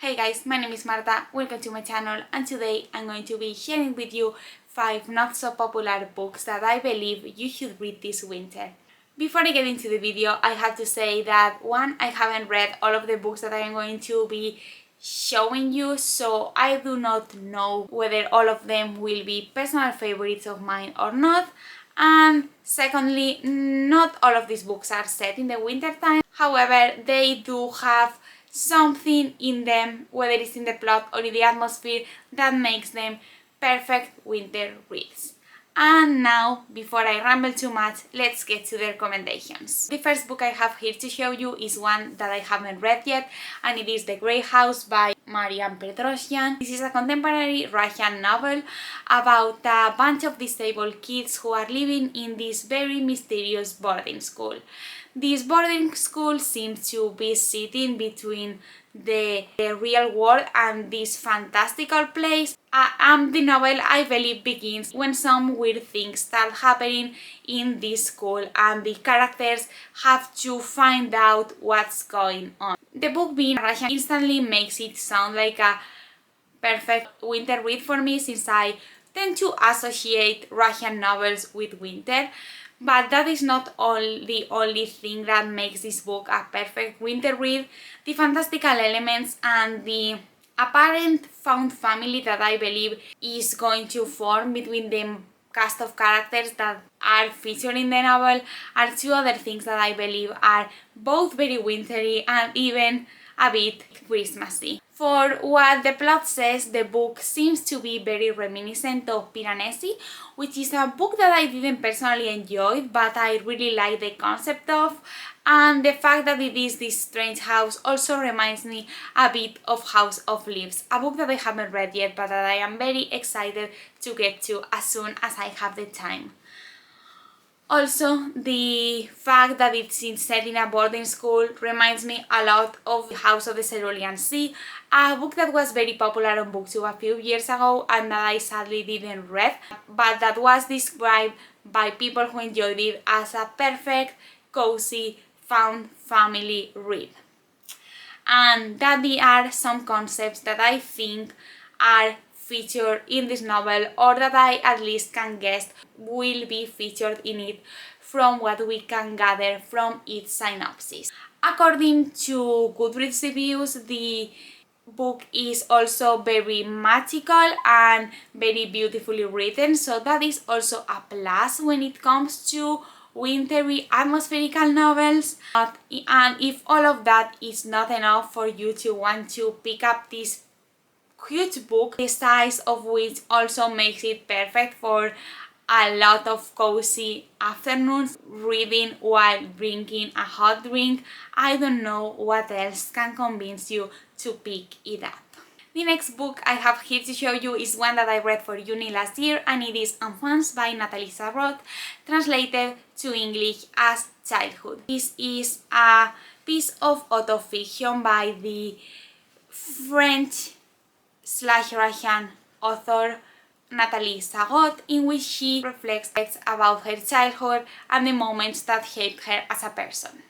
Hey guys, my name is Marta, welcome to my channel, and today I'm going to be sharing with you 5 not so popular books that I believe you should read this winter. Before I get into the video, I have to say that one, I haven't read all of the books that I'm going to be showing you, so I do not know whether all of them will be personal favorites of mine or not. And secondly, not all of these books are set in the winter time. However, they do have something in them, whether it's in the plot or in the atmosphere, that makes them perfect winter reads. And now, before I ramble too much, let's get to the recommendations. The first book I have here to show you is one that I haven't read yet, and it is The Grey House by Marian Petrosyan. This is a contemporary Russian novel about a bunch of disabled kids who are living in this very mysterious boarding school. This boarding school seems to be sitting between the real world and this fantastical place. The novel, I believe, begins when some weird things start happening in this school and the characters have to find out what's going on. The book being Russian instantly makes it sound like a perfect winter read for me, since I tend to associate Russian novels with winter. But that is not the only thing that makes this book a perfect winter read. The fantastical elements and the apparent found family that I believe is going to form between the cast of characters that are featured in the novel are two other things that I believe are both very wintry and even a bit Christmassy. For what the plot says, the book seems to be very reminiscent of Piranesi, which is a book that I didn't personally enjoy, but I really like the concept of, and the fact that it is this strange house also reminds me a bit of House of Leaves, a book that I haven't read yet but that I am very excited to get to as soon as I have the time. Also, the fact that it's set in a boarding school reminds me a lot of The House of the Cerulean Sea, a book that was very popular on BookTube a few years ago and that I sadly didn't read, but that was described by people who enjoyed it as a perfect, cozy, found family read. And that there are some concepts that I think are featured in this novel, or that I at least can guess will be featured in it from what we can gather from its synopsis. According to Goodreads reviews, the book is also very magical and very beautifully written, so that is also a plus when it comes to wintry atmospherical novels. And if all of that is not enough for you to want to pick up this huge book, the size of which also makes it perfect for a lot of cozy afternoons reading while drinking a hot drink, I don't know what else can convince you to pick it up. The next book I have here to show you is one that I read for uni last year, and it is Enfance by Nathalie Sarraute, translated to English as Childhood. This is a piece of autofiction by the French/Russian author Nathalie Sarraute, in which she reflects about her childhood and the moments that shaped her as a person.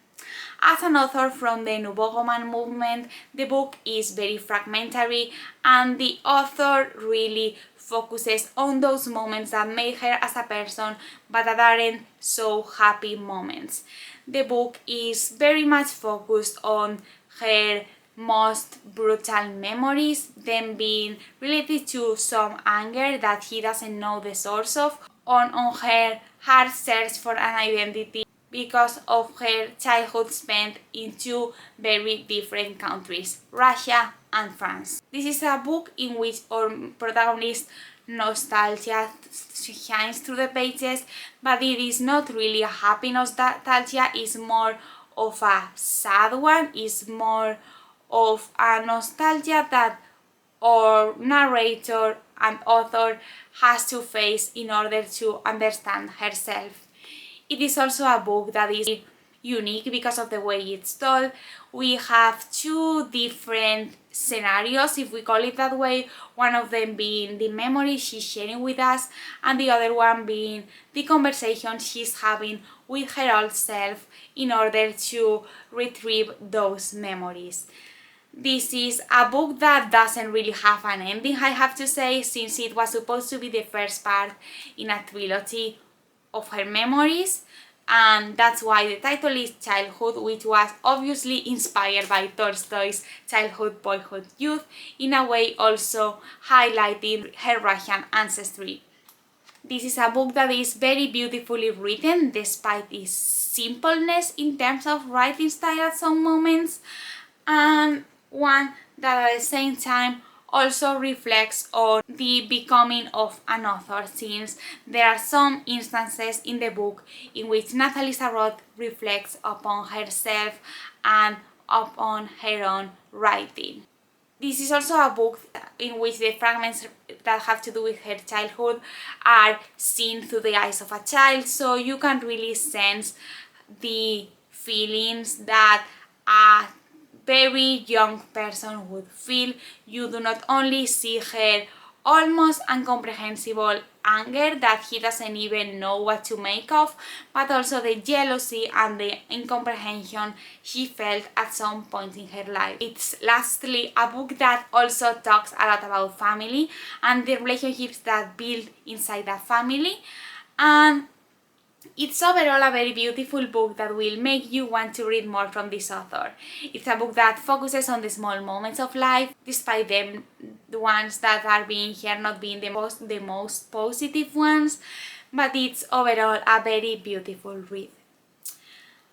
As an author from the Nouveau Roman movement, the book is very fragmentary, and the author really focuses on those moments that made her as a person but that aren't so happy moments. The book is very much focused on her most brutal memories, them being related to some anger that he doesn't know the source of, on her hard search for an identity because of her childhood spent in two very different countries, Russia and France. This is a book in which our protagonist nostalgia shines through the pages, but it is not really a happy nostalgia, it's more of a sad one, it's more of a nostalgia that our narrator and author has to face in order to understand herself. It is also a book that is unique because of the way it's told. We have two different scenarios, if we call it that way, one of them being the memory she's sharing with us, and the other one being the conversation she's having with her old self in order to retrieve those memories. This is a book that doesn't really have an ending, I have to say, since it was supposed to be the first part in a trilogy of her memories, and that's why the title is Childhood, which was obviously inspired by Tolstoy's Childhood, Boyhood, Youth, in a way also highlighting her Russian ancestry. This is a book that is very beautifully written despite its simpleness in terms of writing style at some moments, and one that at the same time also reflects on the becoming of an author, since there are some instances in the book in which Natalie Sarraute reflects upon herself and upon her own writing. This is also a book in which the fragments that have to do with her childhood are seen through the eyes of a child, so you can really sense the feelings that a very young person would feel. You do not only see her almost incomprehensible anger that he doesn't even know what to make of, but also the jealousy and the incomprehension she felt at some point in her life. It's lastly a book that also talks a lot about family and the relationships that build inside that family, and it's overall a very beautiful book that will make you want to read more from this author. It's a book that focuses on the small moments of life, despite them, the ones that are being here not being the most positive ones, but it's overall a very beautiful read.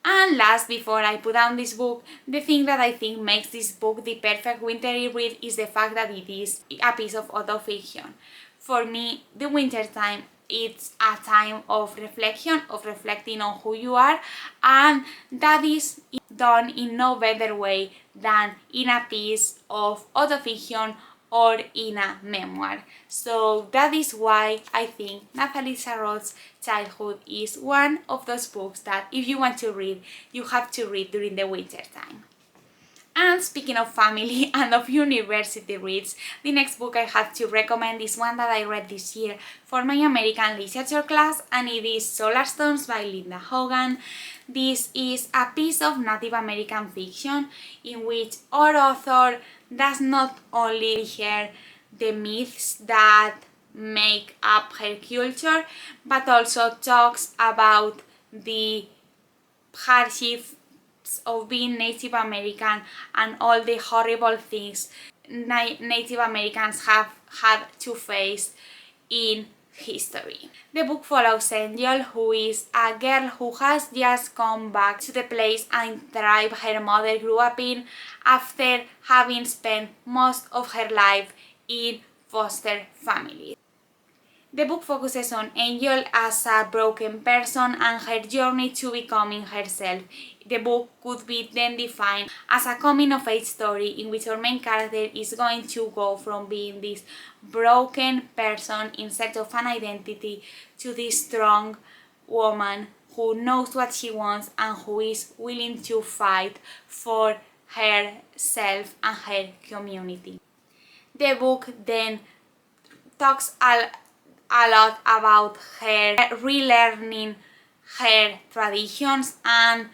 And last, before I put down this book, the thing that I think makes this book the perfect wintery read is the fact that it is a piece of autofiction. For me, the winter time, it's a time of reflection, of reflecting on who you are, and that is done in no better way than in a piece of autofiction or in a memoir. So that is why I think Natalie Sarraute's Childhood is one of those books that if you want to read, you have to read during the winter time. And speaking of family and of university reads, the next book I have to recommend is one that I read this year for my American literature class, and it is Solar Stones by Linda Hogan. This is a piece of Native American fiction in which our author does not only share the myths that make up her culture, but also talks about the hardships of being Native American and all the horrible things Native Americans have had to face in history. The book follows Angel, who is a girl who has just come back to the place and tribe her mother grew up in after having spent most of her life in foster families. The book focuses on Angel as a broken person and her journey to becoming herself. The book could be then defined as a coming-of-age story in which our main character is going to go from being this broken person in search of an identity to this strong woman who knows what she wants and who is willing to fight for herself and her community. The book then talks a lot about her relearning her traditions and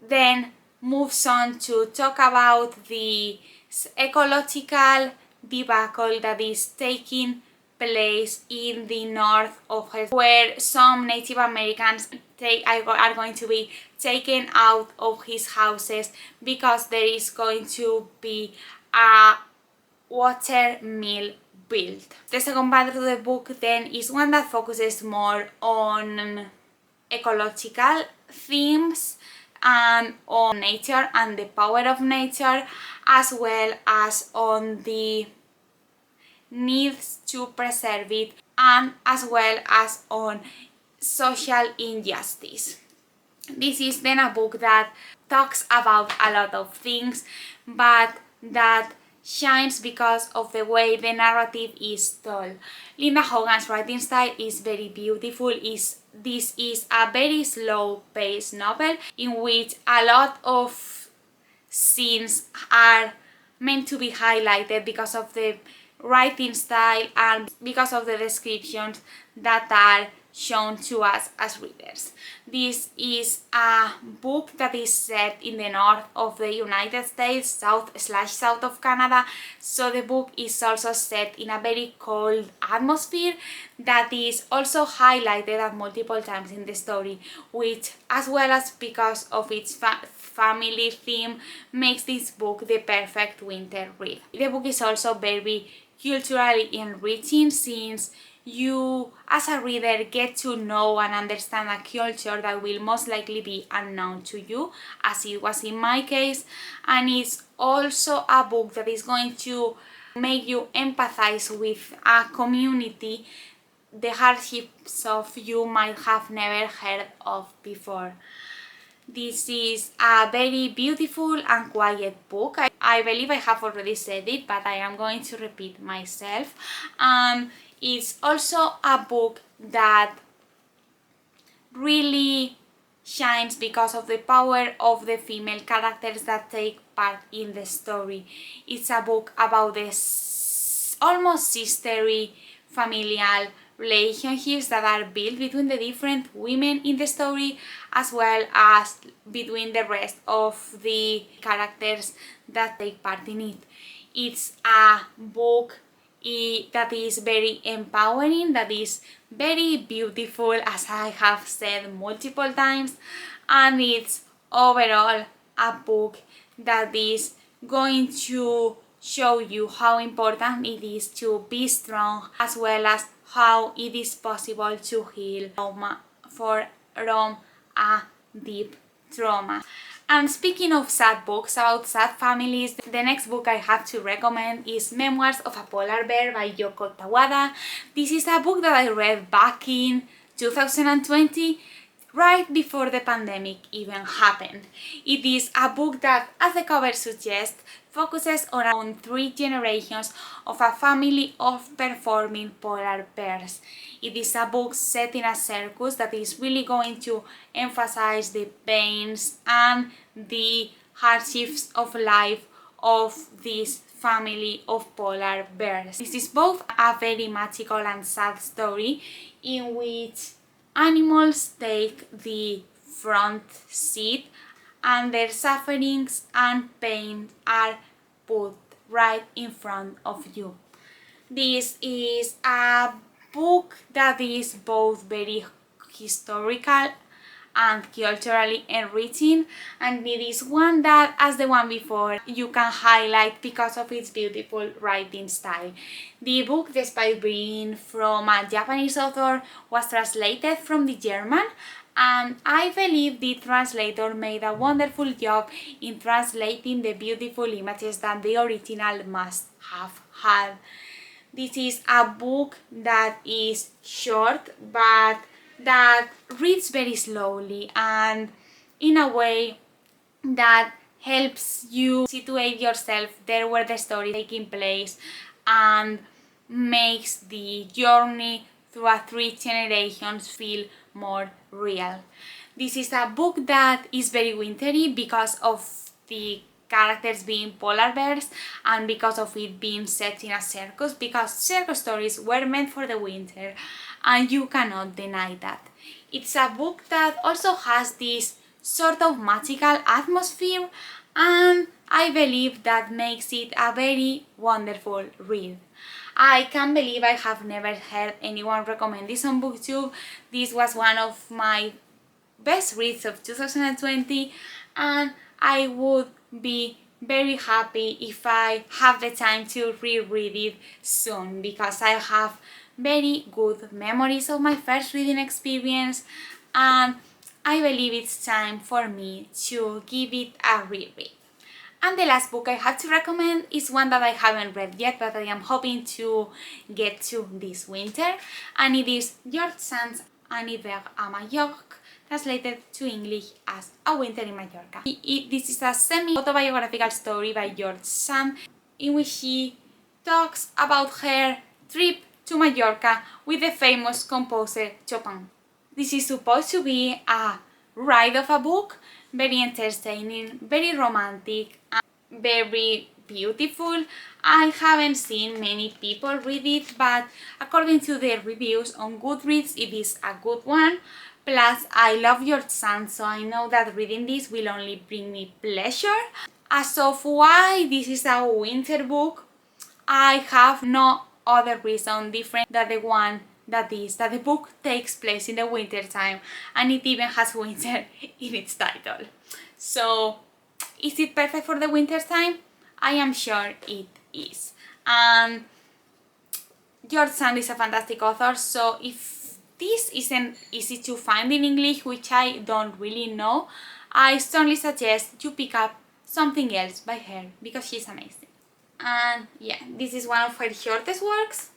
then moves on to talk about the ecological debacle that is taking place in the north of her, where some Native Americans are going to be taken out of his houses because there is going to be a water mill built. The second part of the book then is one that focuses more on ecological themes and on nature and the power of nature, as well as on the needs to preserve it, and as well as on social injustice. This is then a book that talks about a lot of things, but that shines because of the way the narrative is told. Linda Hogan's writing style is very beautiful. This is a very slow-paced novel in which a lot of scenes are meant to be highlighted because of the writing style and because of the descriptions that are shown to us as readers. This is a book that is set in the north of the United States, south of Canada, so the book is also set in a very cold atmosphere that is also highlighted at multiple times in the story, which, as well as because of its family theme, makes this book the perfect winter read. The book is also very culturally enriching, since you as a reader get to know and understand a culture that will most likely be unknown to you, as it was in my case, and it's also a book that is going to make you empathize with a community, the hardships of you might have never heard of before. This is a very beautiful and quiet book. I believe I have already said it, but I am going to repeat myself. It's also a book that really shines because of the power of the female characters that take part in the story. It's a book about this almost sisterly familial relationships that are built between the different women in the story, as well as between the rest of the characters that take part in it. It's a book that is very empowering, that is very beautiful, as I have said multiple times, and it's overall a book that is going to show you how important it is to be strong, as well as how it is possible to heal from a deep trauma. And speaking of sad books about sad families, the next book I have to recommend is Memoirs of a Polar Bear by Yoko Tawada. This is a book that I read back in 2020, right before the pandemic even happened. It is a book that, as the cover suggests, focuses on 3 generations of a family of performing polar bears. It is a book set in a circus that is really going to emphasize the pains and the hardships of life of this family of polar bears. This is both a very magical and sad story in which animals take the front seat and their sufferings and pain are put right in front of you. This is a book that is both very historical and culturally enriching, and it is one that, as the one before, you can highlight because of its beautiful writing style. The book, despite being from a Japanese author, was translated from the German, and I believe the translator made a wonderful job in translating the beautiful images that the original must have had. This is a book that is short, but that reads very slowly and in a way that helps you situate yourself there where the story is taking place and makes the journey through 3 generations feel more real. This is a book that is very wintry because of the characters being polar bears and because of it being set in a circus, because circus stories were meant for the winter and you cannot deny that. It's a book that also has this sort of magical atmosphere, and I believe that makes it a very wonderful read. I can't believe I have never heard anyone recommend this on BookTube. This was one of my best reads of 2020, and I would be very happy if I have the time to reread it soon, because I have very good memories of my first reading experience, and I believe it's time for me to give it a reread. And the last book I have to recommend is one that I haven't read yet, but I am hoping to get to this winter, and it is George Sand's Un hiver à Majorque, translated to English as A Winter in Mallorca. This is a semi-autobiographical story by George Sand in which she talks about her trip to Mallorca with the famous composer Chopin. This is supposed to be a ride of a book, very entertaining, very romantic, and very beautiful. I haven't seen many people read it, but according to the reviews on Goodreads, it is a good one. Plus, I love your son, so I know that reading this will only bring me pleasure. As of why this is a winter book, I have no other reason different than the one that is that the book takes place in the winter time, and it even has winter in its title. So, is it perfect for the winter time? I am sure it is. And George Sand is a fantastic author, so if this isn't easy to find in English, which I don't really know, I strongly suggest you pick up something else by her because she's amazing. And yeah, this is one of her shortest works,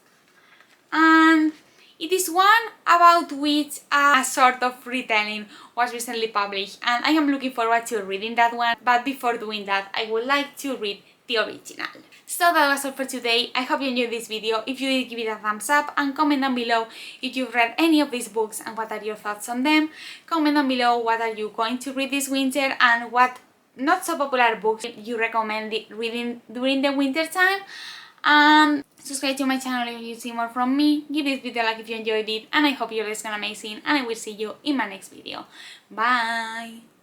and it is one about which a sort of retelling was recently published, and I am looking forward to reading that one. But before doing that, I would like to read the original. So that was all for today. I hope you enjoyed this video. If you did, give it a thumbs up and comment down below if you've read any of these books and what are your thoughts on them. Comment down below what are you going to read this winter and what not so popular books you recommend reading during the winter time. Subscribe to my channel if you see more from me. Give this video a like if you enjoyed it, and I hope you're listening amazing, and I will see you in my next video. Bye!